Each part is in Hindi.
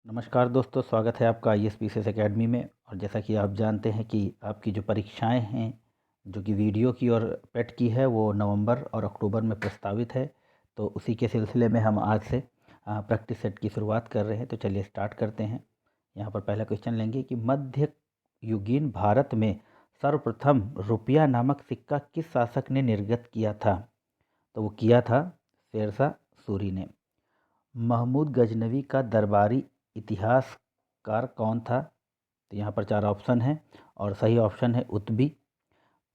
नमस्कार दोस्तों, स्वागत है आपका ISPCS एकेडमी में। और जैसा कि आप जानते हैं कि आपकी जो परीक्षाएं हैं, जो कि वीडियो की और पेट की है, वो नवंबर और अक्टूबर में प्रस्तावित है। तो उसी के सिलसिले में हम आज से प्रैक्टिस सेट की शुरुआत कर रहे हैं। तो चलिए स्टार्ट करते हैं। यहाँ पर पहला क्वेश्चन लेंगे कि मध्य युगीन भारत में सर्वप्रथम रुपया नामक सिक्का किस शासक ने निर्गत किया था? तो वो किया था शेरशाह सूरी ने। महमूद गजनवी का दरबारी इतिहासकार कौन था? तो यहाँ पर चार ऑप्शन हैं और सही ऑप्शन है उत्बी।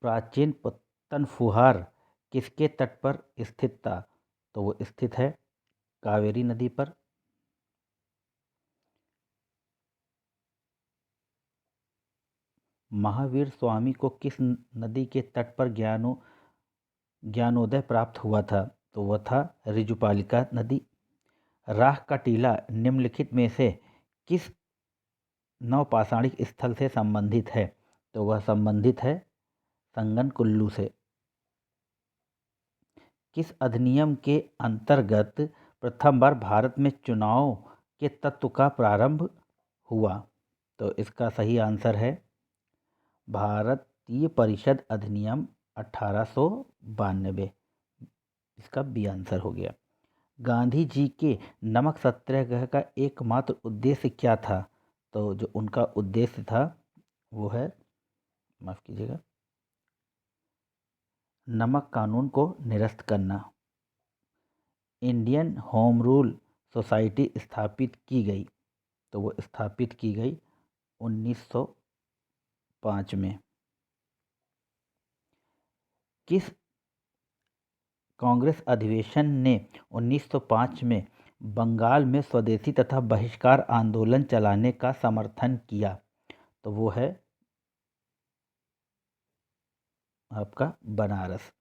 प्राचीन पत्तन फुहार किसके तट पर स्थित था? तो वो स्थित है कावेरी नदी पर। महावीर स्वामी को किस नदी के तट पर ज्ञानोदय प्राप्त हुआ था? तो वह था ऋजुपालिका नदी। राह का टीला निम्नलिखित में से किस नवपाषाणिक स्थल से संबंधित है? तो वह संबंधित है संगन कुल्लू से। किस अधिनियम के अंतर्गत प्रथम बार भारत में चुनाव के तत्व का प्रारंभ हुआ? तो इसका सही आंसर है भारतीय परिषद अधिनियम 1892। इसका बी आंसर हो गया। गांधी जी के नमक सत्याग्रह का एकमात्र उद्देश्य क्या था? तो जो उनका उद्देश्य था वो है, माफ कीजिएगा, नमक कानून को निरस्त करना। इंडियन होम रूल सोसाइटी स्थापित की गई। तो वो स्थापित की गई 1905 में। किस कांग्रेस अधिवेशन ने 1905 में बंगाल में स्वदेशी तथा बहिष्कार आंदोलन चलाने का समर्थन किया? तो वो है आपका बनारस।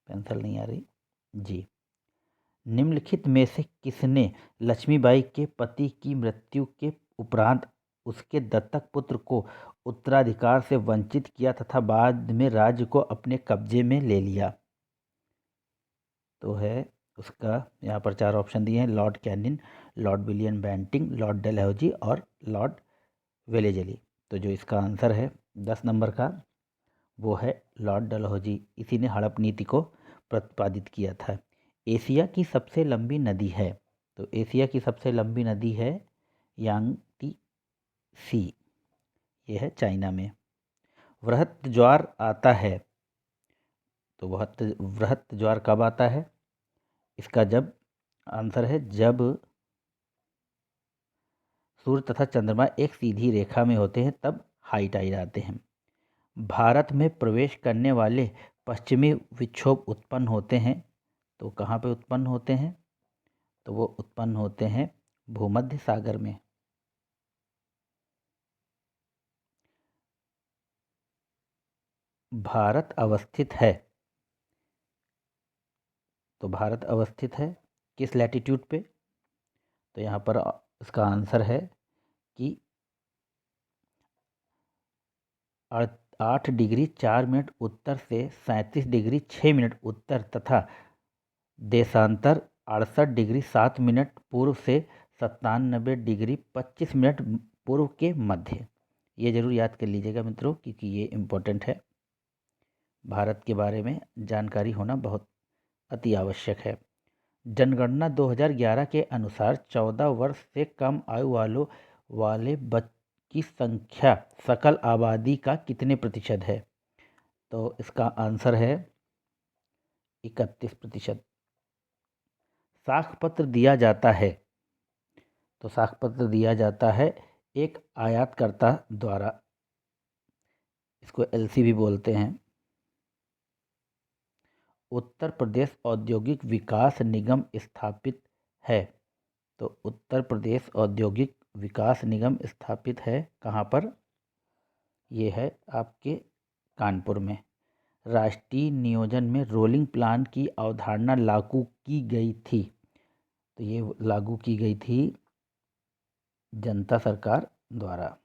पेंसिल नहीं आ रही जी। निम्नलिखित में से किसने लक्ष्मीबाई के पति की मृत्यु के उपरांत उसके दत्तक पुत्र को उत्तराधिकार से वंचित किया तथा बाद में राज्य को अपने कब्जे में ले लिया? तो है उसका, यहाँ पर चार ऑप्शन दिए हैं, lord Canning, lord William Bentinck, lord Dalhousie और लॉर्ड वेलेजली। तो जो इसका आंसर है 10 नंबर का, वो है लॉर्ड डलहौजी। इसी ने हड़प नीति को प्रतिपादित किया था। एशिया की सबसे लंबी नदी है? तो एशिया की सबसे लंबी नदी है यांगती सी। ये है चाइना में। वृहत ज्वार आता है? तो वृहत ज्वार कब आता है? इसका जब आंसर है जब सूर्य तथा चंद्रमा एक सीधी रेखा में होते हैं, तब हाई टाइड आते हैं। भारत में प्रवेश करने वाले पश्चिमी विक्षोभ उत्पन्न होते हैं? तो कहाँ पे उत्पन्न होते हैं? तो वो उत्पन्न होते हैं भूमध्य सागर में। भारत अवस्थित है? तो भारत अवस्थित है किस लैटिट्यूड पे? तो यहाँ पर इसका आंसर है कि 8 डिग्री 4 मिनट उत्तर से 37 डिग्री 6 मिनट उत्तर तथा देशांतर 68 डिग्री 7 मिनट पूर्व से 97 डिग्री 25 मिनट पूर्व के मध्य। ये जरूर याद कर लीजिएगा मित्रों, क्योंकि ये इम्पोर्टेंट है। भारत के बारे में जानकारी होना बहुत अति आवश्यक है। जनगणना 2011 के अनुसार 14 वर्ष से कम आयु वाले बच्चों की संख्या सकल आबादी का कितने प्रतिशत है? तो इसका आंसर है 31%। साख पत्र दिया जाता है? तो साख पत्र दिया जाता है एक आयातकर्ता द्वारा। इसको एलसी भी बोलते हैं। उत्तर प्रदेश औद्योगिक विकास निगम स्थापित है? तो उत्तर प्रदेश औद्योगिक विकास निगम स्थापित है कहाँ पर? ये है आपके कानपुर में। राष्ट्रीय नियोजन में रोलिंग प्लान की अवधारणा लागू की गई थी? तो ये लागू की गई थी जनता सरकार द्वारा।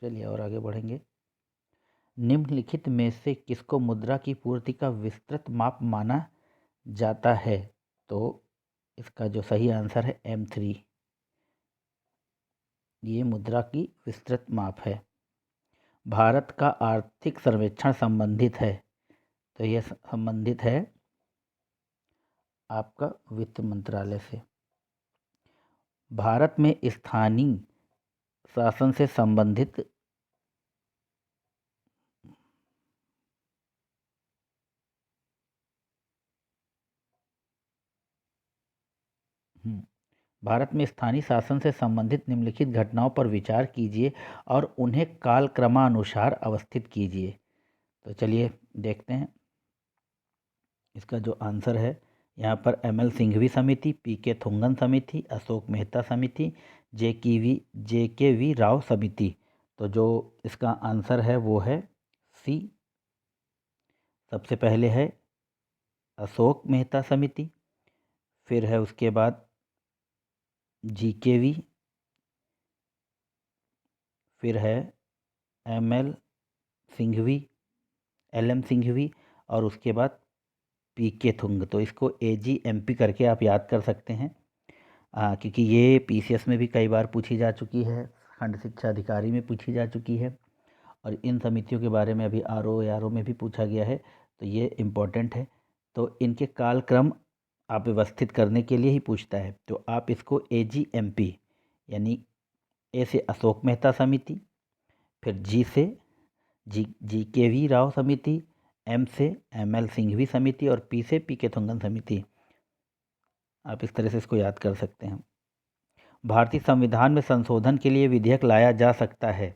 चलिए और आगे बढ़ेंगे। निम्नलिखित में से किसको मुद्रा की पूर्ति का विस्तृत माप माना जाता है? तो इसका जो सही आंसर है M3। ये मुद्रा की विस्तृत माप है। भारत का आर्थिक सर्वेक्षण संबंधित है, तो यह संबंधित है आपका वित्त मंत्रालय से। भारत में स्थानीय शासन से संबंधित भारत में स्थानीय शासन से संबंधित निम्नलिखित घटनाओं पर विचार कीजिए और उन्हें कालक्रमानुसार अवस्थित कीजिए। तो चलिए देखते हैं इसका जो आंसर है। यहाँ पर ML सिंघवी समिति, PK थुंगन समिति, अशोक मेहता समिति, JKV राव समिति। तो जो इसका आंसर है वो है C। सबसे पहले है अशोक मेहता समिति, फिर है उसके बाद GKV, फिर है ML सिंघवी, LM सिंघवी और उसके बाद PK थुंग। तो इसको AGMP करके आप याद कर सकते हैं, क्योंकि ये PCS में भी कई बार पूछी जा चुकी है, खंड शिक्षा अधिकारी में पूछी जा चुकी है और इन समितियों के बारे में अभी RO ARO में भी पूछा गया है। तो ये इम्पोर्टेंट है। तो इनके कालक्रम आप व्यवस्थित करने के लिए ही पूछता है। तो आप इसको AGMP यानी A से अशोक मेहता समिति, फिर G से GKV राव समिति, M से ML सिंघवी समिति और P से PK थुंगन समिति। आप इस तरह से इसको याद कर सकते हैं। भारतीय संविधान में संशोधन के लिए विधेयक लाया जा सकता है,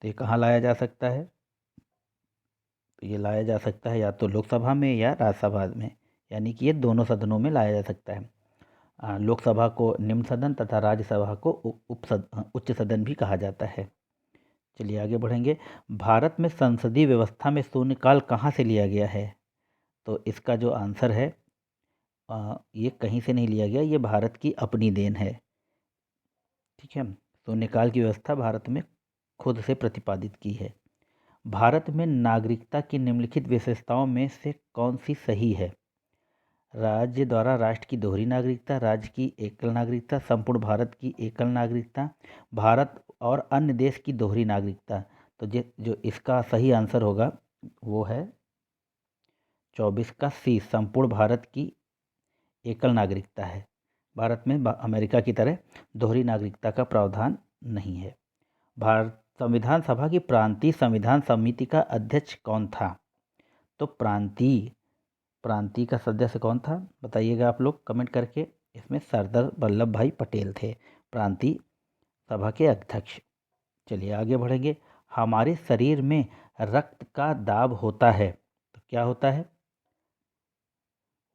तो ये कहाँ लाया जा सकता है? तो ये लाया जा सकता है या तो लोकसभा में या राज्यसभा में, यानी कि ये दोनों सदनों में लाया जा सकता है। लोकसभा को निम्न सदन तथा राज्यसभा को उच्च सदन भी कहा जाता है। चलिए आगे बढ़ेंगे। भारत में संसदीय व्यवस्था में शून्यकाल कहाँ से लिया गया है? तो इसका जो आंसर है ये कहीं से नहीं लिया गया, ये भारत की अपनी देन है। ठीक है, शून्यकाल की व्यवस्था भारत में खुद से प्रतिपादित की है। भारत में नागरिकता की निम्नलिखित विशेषताओं में से कौन सी सही है? राज्य द्वारा राष्ट्र की दोहरी नागरिकता, राज्य की एकल नागरिकता, संपूर्ण भारत की एकल नागरिकता, भारत और अन्य देश की दोहरी नागरिकता। तो जो इसका सही आंसर होगा वो है 24 का C, संपूर्ण भारत की एकल नागरिकता है। भारत में अमेरिका की तरह दोहरी नागरिकता का प्रावधान नहीं है। भारत संविधान सभा की प्रांतीय संविधान समिति का अध्यक्ष कौन था? तो प्रांतीय का सदस्य कौन था बताइएगा आप लोग कमेंट करके। इसमें सरदार वल्लभ भाई पटेल थे प्रांतीय सभा के अध्यक्ष। चलिए आगे बढ़ेंगे। हमारे शरीर में रक्त का दाब होता है, तो क्या होता है?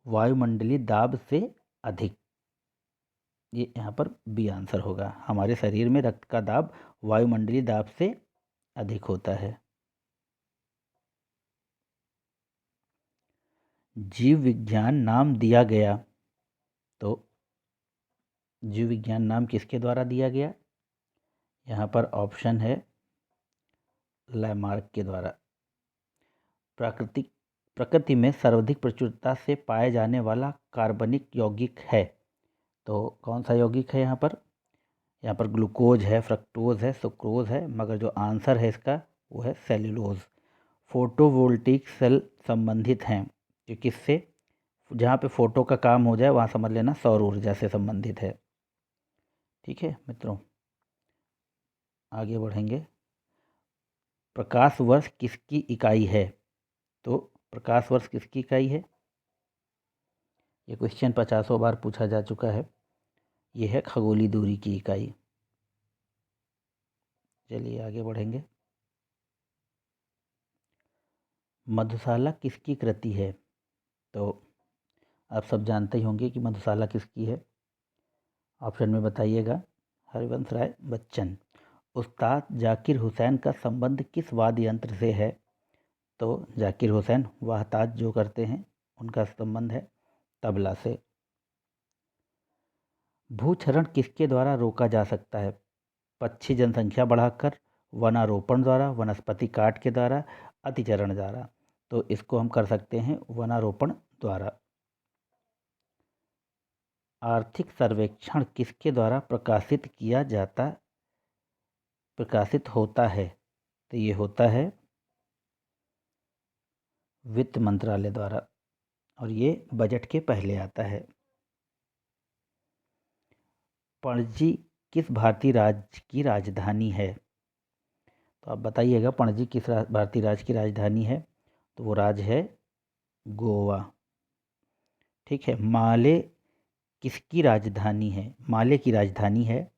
वायुमंडलीय दाब से अधिक। ये यहाँ पर बी आंसर होगा। हमारे शरीर में रक्त का दाब वायुमंडलीय दाब से अधिक होता है। जीव विज्ञान नाम दिया गया, तो जीव विज्ञान नाम किसके द्वारा दिया गया? यहाँ पर ऑप्शन है लैमार्क के द्वारा। प्रकृति में सर्वाधिक प्रचुरता से पाए जाने वाला कार्बनिक यौगिक है, तो कौन सा यौगिक है यहाँ पर? यहाँ पर ग्लूकोज है, फ्रक्टोज है, सुक्रोज है, मगर जो आंसर है इसका वो है सेल्यूलोज। फोटोवोल्टिक सेल संबंधित हैं कि किससे? जहाँ पे फोटो का काम हो जाए वहाँ समझ लेना सौर ऊर्जा से संबंधित है। ठीक है मित्रों, आगे बढ़ेंगे। प्रकाश वर्ष किसकी इकाई है? तो प्रकाश वर्ष किसकी इकाई है? ये क्वेश्चन 50 बार पूछा जा चुका है। ये है खगोलीय दूरी की इकाई। चलिए आगे बढ़ेंगे। मधुशाला किसकी कृति है? तो आप सब जानते ही होंगे कि मधुशाला किसकी है। ऑप्शन में बताइएगा। हरिवंश राय बच्चन। उस्ताद जाकिर हुसैन का संबंध किस वाद्य यंत्र से है? तो जाकिर हुसैन वाहताज जो करते हैं उनका संबंध है तबला से। भूक्षरण किसके द्वारा रोका जा सकता है? पक्षी जनसंख्या बढ़ाकर, वनारोपण द्वारा, वनस्पति काट के द्वारा, अतिचरण द्वारा। तो इसको हम कर सकते हैं वनारोपण द्वारा। आर्थिक सर्वेक्षण किसके द्वारा प्रकाशित होता है? तो ये होता है वित्त मंत्रालय द्वारा, और ये बजट के पहले आता है। पणजी किस भारतीय राज्य की राजधानी है? तो आप बताइएगा, पणजी किस भारतीय राज्य की राजधानी है? तो वो राज्य है गोवा। ठीक है। माले किसकी राजधानी है? माले की राजधानी है,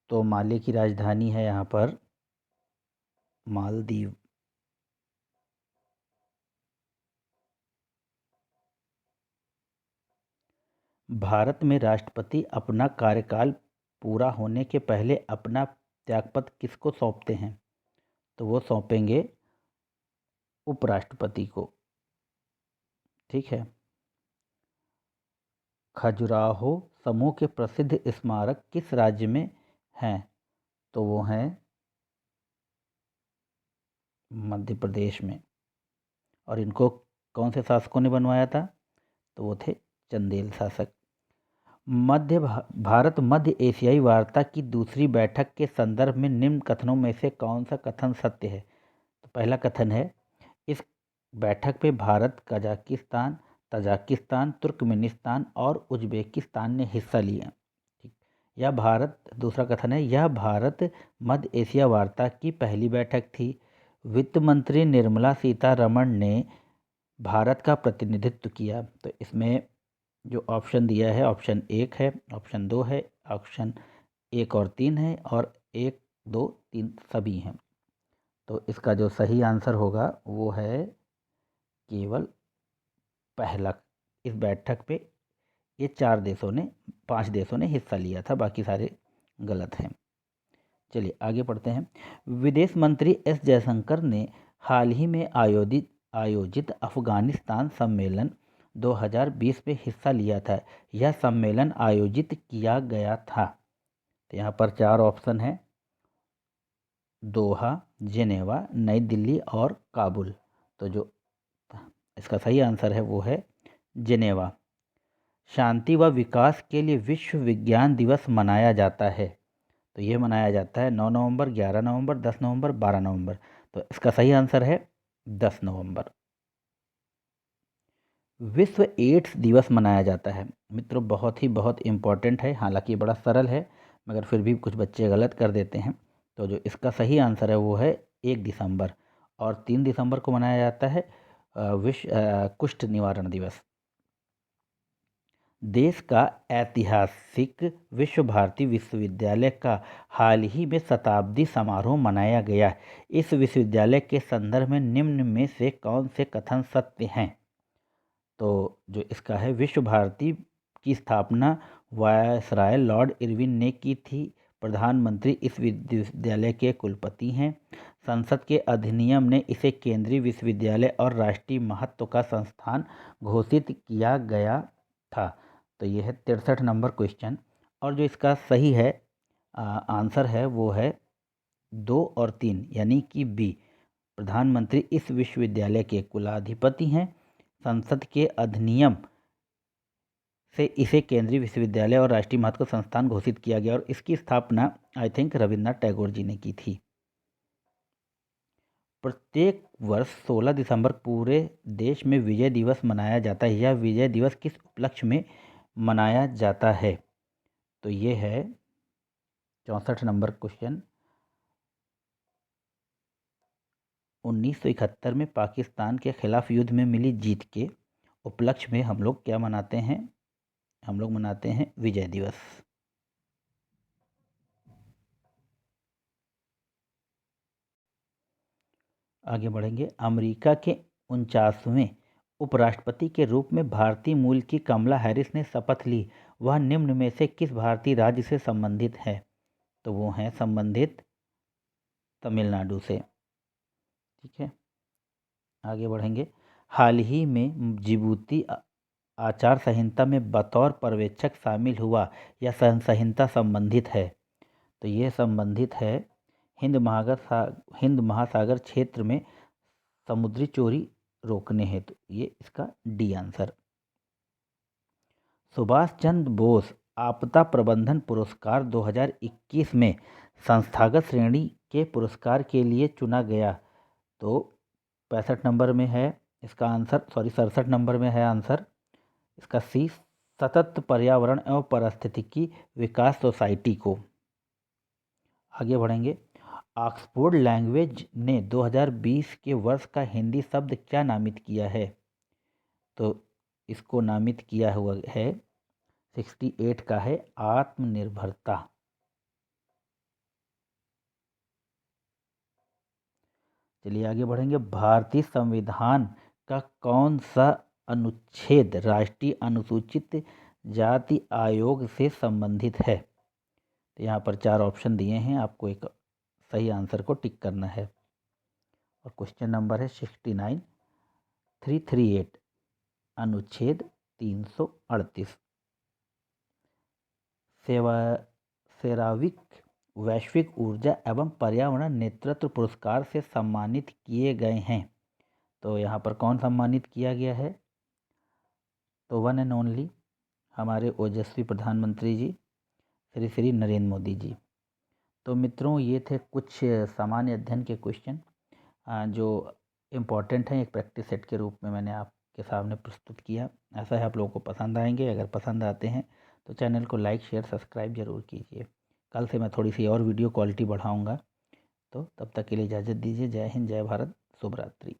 तो माले की राजधानी है यहाँ पर मालदीव। भारत में राष्ट्रपति अपना कार्यकाल पूरा होने के पहले अपना त्यागपत्र किसको सौंपते हैं? तो वो सौंपेंगे उपराष्ट्रपति को। ठीक है। खजुराहो समूह के प्रसिद्ध स्मारक किस राज्य में हैं? तो वो हैं मध्य प्रदेश में। और इनको कौन से शासकों ने बनवाया था? तो वो थे चंदेल शासक। भारत मध्य एशियाई वार्ता की दूसरी बैठक के संदर्भ में निम्न कथनों में से कौन सा कथन सत्य है? तो पहला कथन है, इस बैठक पे भारत, कजाकिस्तान, तजाकिस्तान, तुर्कमेनिस्तान और उज्बेकिस्तान ने हिस्सा लिया। दूसरा कथन है, यह भारत मध्य एशिया वार्ता की पहली बैठक थी। वित्त मंत्री निर्मला सीतारमण ने भारत का प्रतिनिधित्व किया। तो इसमें जो ऑप्शन दिया है, ऑप्शन 1 है, ऑप्शन 2 है, ऑप्शन 1 और 3 है, और 1, 2, 3 सभी हैं। तो इसका जो सही आंसर होगा वो है केवल पहला। इस बैठक पे ये 5 देशों ने हिस्सा लिया था, बाकी सारे गलत हैं। चलिए आगे पढ़ते हैं। विदेश मंत्री एस जयशंकर ने हाल ही में आयोजित अफगानिस्तान सम्मेलन 2020 में हिस्सा लिया था। यह सम्मेलन आयोजित किया गया था। तो यहाँ पर 4 ऑप्शन हैं, दोहा, जेनेवा, नई दिल्ली और काबुल। तो जो इसका सही आंसर है वो है जेनेवा। शांति व विकास के लिए विश्व विज्ञान दिवस मनाया जाता है। तो ये मनाया जाता है 9 नवंबर, 11 नवंबर, 10 नवंबर, 12 नवंबर। तो इसका सही आंसर है 10 नवंबर। विश्व एड्स दिवस मनाया जाता है। मित्रों, बहुत इम्पोर्टेंट है। हालांकि ये बड़ा सरल है, मगर फिर भी कुछ बच्चे गलत कर देते हैं। तो जो इसका सही आंसर है वो है 1 दिसंबर। और 3 दिसंबर को मनाया जाता है विश्व कुष्ठ निवारण दिवस। देश का ऐतिहासिक विश्व भारती विश्वविद्यालय का हाल ही में शताब्दी समारोह मनाया गया। इस विश्वविद्यालय के संदर्भ में निम्न में से कौन से कथन सत्य हैं? तो जो इसका है, विश्व भारती की स्थापना वायसराय लॉर्ड इरविन ने की थी। प्रधानमंत्री इस विश्वविद्यालय के कुलपति हैं। संसद के अधिनियम ने इसे केंद्रीय विश्वविद्यालय और राष्ट्रीय महत्व का संस्थान घोषित किया गया था। तो यह है 63 नंबर क्वेश्चन। और जो इसका सही है आंसर है वो है 2 और 3, यानी कि बी। प्रधानमंत्री इस विश्वविद्यालय के कुलाधिपति हैं। संसद के अधिनियम से इसे केंद्रीय विश्वविद्यालय और राष्ट्रीय महत्व का संस्थान घोषित किया गया, और इसकी स्थापना आई थिंक रविन्द्रनाथ टैगोर जी ने की थी। प्रत्येक वर्ष 16 दिसंबर पूरे देश में विजय दिवस मनाया जाता है। यह विजय दिवस किस उपलक्ष्य में मनाया जाता है? तो ये है 64 नंबर क्वेश्चन। 1971 में पाकिस्तान के खिलाफ युद्ध में मिली जीत के उपलक्ष्य में हम लोग क्या मनाते हैं? हम लोग मनाते हैं विजय दिवस। आगे बढ़ेंगे। अमेरिका के 49वें उपराष्ट्रपति के रूप में भारतीय मूल की कमला हैरिस ने शपथ ली। वह निम्न में से किस भारतीय राज्य से संबंधित है? तो वो हैं संबंधित तमिलनाडु से। ठीक है, आगे बढ़ेंगे। हाल ही में जिबूती आचार संहिता में बतौर पर्यवेक्षक शामिल हुआ। यह संहिता संबंधित है। तो यह संबंधित है हिंद महासागर क्षेत्र में समुद्री चोरी रोकने हेतु। ये इसका डी आंसर। सुभाष चंद्र बोस आपदा प्रबंधन पुरस्कार 2021 में संस्थागत श्रेणी के पुरस्कार के लिए चुना गया? तो 65 नंबर में है इसका आंसर, 67 नंबर में है आंसर इसका सी, सतत पर्यावरण एवं पारिस्थितिकी विकास सोसाइटी को। आगे बढ़ेंगे। ऑक्सफोर्ड लैंग्वेज ने 2020 के वर्ष का हिंदी शब्द क्या नामित किया है? तो इसको नामित किया हुआ है 68 का है आत्मनिर्भरता। चलिए आगे बढ़ेंगे। भारतीय संविधान का कौन सा अनुच्छेद राष्ट्रीय अनुसूचित जाति आयोग से संबंधित है? तो यहाँ पर 4 ऑप्शन दिए हैं, आपको एक सही आंसर को टिक करना है। और क्वेश्चन नंबर है 69, 338 अनुच्छेद 338। सेरावीक वैश्विक ऊर्जा एवं पर्यावरण नेतृत्व पुरस्कार से सम्मानित किए गए हैं। तो यहाँ पर कौन सम्मानित किया गया है? तो वन एंड ओनली हमारे ओजस्वी प्रधानमंत्री जी श्री नरेंद्र मोदी जी। तो मित्रों, ये थे कुछ सामान्य अध्ययन के क्वेश्चन जो इम्पॉर्टेंट हैं, एक प्रैक्टिस सेट के रूप में मैंने आपके सामने प्रस्तुत किया। ऐसा है आप लोगों को पसंद आएंगे। अगर पसंद आते हैं तो चैनल को लाइक शेयर सब्सक्राइब ज़रूर कीजिए। कल से मैं थोड़ी सी और वीडियो क्वालिटी बढ़ाऊंगा। तो तब तक के लिए इजाज़त दीजिए। जय हिंद, जय भारत, शुभ रात्रि।